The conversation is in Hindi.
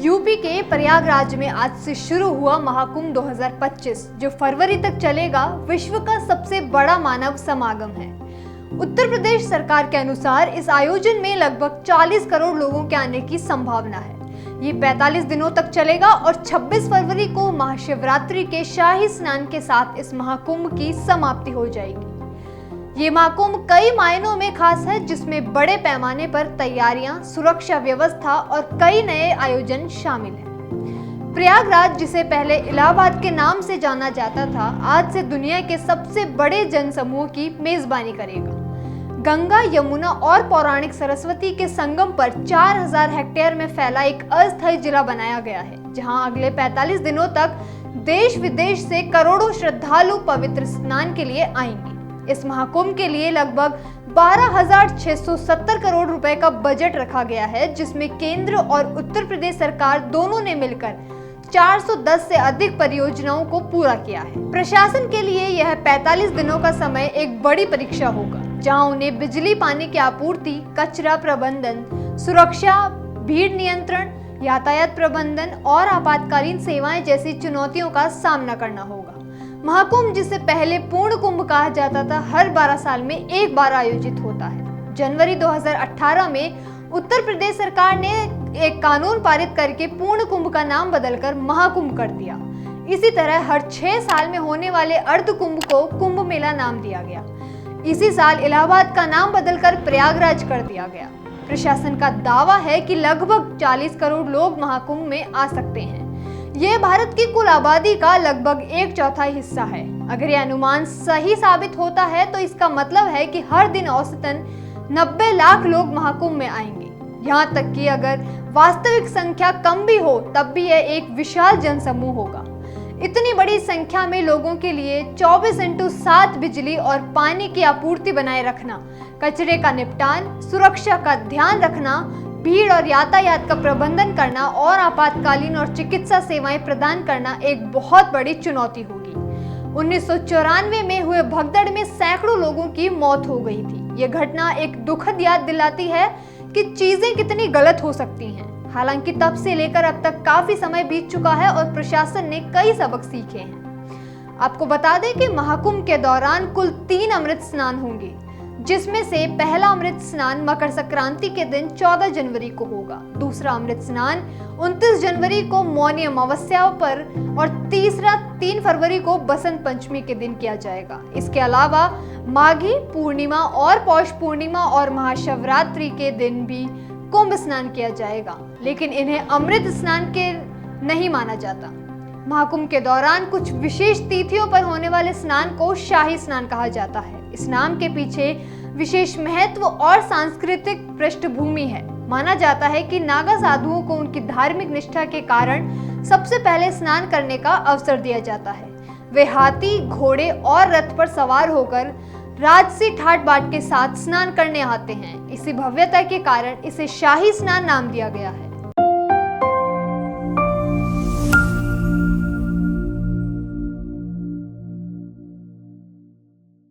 यूपी के प्रयागराज में आज से शुरू हुआ महाकुंभ 2025 जो फरवरी तक चलेगा, विश्व का सबसे बड़ा मानव समागम है। उत्तर प्रदेश सरकार के अनुसार इस आयोजन में लगभग 40 करोड़ लोगों के आने की संभावना है। ये 45 दिनों तक चलेगा और 26 फरवरी को महाशिवरात्रि के शाही स्नान के साथ इस महाकुंभ की समाप्ति हो जाएगी। ये महाकुंभ कई मायनों में खास है, जिसमें बड़े पैमाने पर तैयारियां, सुरक्षा व्यवस्था और कई नए आयोजन शामिल हैं। प्रयागराज, जिसे पहले इलाहाबाद के नाम से जाना जाता था, आज से दुनिया के सबसे बड़े जनसमूह की मेजबानी करेगा। गंगा, यमुना और पौराणिक सरस्वती के संगम पर 4000 हेक्टेयर में फैला एक अस्थायी जिला बनाया गया है, जहां अगले 45 दिनों तक देश विदेश से करोड़ों श्रद्धालु पवित्र स्नान के लिए आएंगे। इस महाकुंभ के लिए लगभग 12,670 करोड़ रुपए का बजट रखा गया है, जिसमें केंद्र और उत्तर प्रदेश सरकार दोनों ने मिलकर 410 से अधिक परियोजनाओं को पूरा किया है। प्रशासन के लिए यह 45 दिनों का समय एक बड़ी परीक्षा होगा, जहां उन्हें बिजली, पानी की आपूर्ति, कचरा प्रबंधन, सुरक्षा, भीड़ नियंत्रण, यातायात प्रबंधन और आपातकालीन सेवाएं जैसी चुनौतियों का सामना करना होगा। महाकुंभ, जिसे पहले पूर्ण कुंभ कहा जाता था, हर 12 साल में एक बार आयोजित होता है। जनवरी 2018 में उत्तर प्रदेश सरकार ने एक कानून पारित करके पूर्ण कुंभ का नाम बदलकर महाकुंभ कर दिया। इसी तरह हर 6 साल में होने वाले अर्ध कुंभ को कुंभ मेला नाम दिया गया। इसी साल इलाहाबाद का नाम बदलकर प्रयागराज कर दिया गया। प्रशासन का दावा है कि लगभग 40 करोड़ लोग महाकुंभ में आ सकते हैं। ये भारत की कुल आबादी का लगभग 1/4 हिस्सा है। अगर यह अनुमान सही साबित होता है तो इसका मतलब है कि हर दिन औसतन 90 लाख लोग महाकुंभ में आएंगे। यहाँ तक कि अगर वास्तविक संख्या कम भी हो, तब भी यह एक विशाल जनसमूह होगा। इतनी बड़ी संख्या में लोगों के लिए 24x7 बिजली और पानी की आपूर्ति बनाए रखना, कचरे का निपटान, सुरक्षा का ध्यान रखना, भीड़ और यातायात का प्रबंधन करना और आपातकालीन और चिकित्सा सेवाएं प्रदान करना एक बहुत बड़ी चुनौती होगी। 1994 में हुए भगदड़ में सैकड़ों लोगों की मौत हो गई थी। ये घटना एक दुखद याद दिलाती है कि चीजें कितनी गलत हो सकती हैं। हालांकि तब से लेकर अब तक काफी समय बीत चुका है और प्रशासन ने कई सबक सीखे हैं। आपको बता दें कि महाकुंभ के दौरान कुल 3 अमृत स्नान होंगे, जिसमें से पहला अमृत स्नान मकर संक्रांति के दिन 14 जनवरी को होगा, दूसरा अमृत स्नान 29 जनवरी को मौनी अमावस्या पर और तीसरा 3 फरवरी को बसंत पंचमी के दिन किया जाएगा। इसके अलावा माघी पूर्णिमा और पौष पूर्णिमा और महाशिवरात्रि के दिन भी कुंभ स्नान किया जाएगा, लेकिन इन्हें अमृत स्नान के नहीं माना जाता। महाकुंभ के दौरान कुछ विशेष तिथियों पर होने वाले स्नान को शाही स्नान कहा जाता है। इस नाम के पीछे विशेष महत्व और सांस्कृतिक पृष्ठभूमि है। माना जाता है कि नागा साधुओं को उनकी धार्मिक निष्ठा के कारण सबसे पहले स्नान करने का अवसर दिया जाता है। वे हाथी, घोड़े और रथ पर सवार होकर राजसी ठाट बाट के साथ स्नान करने आते हैं। इसी भव्यता के कारण इसे शाही स्नान नाम दिया गया है।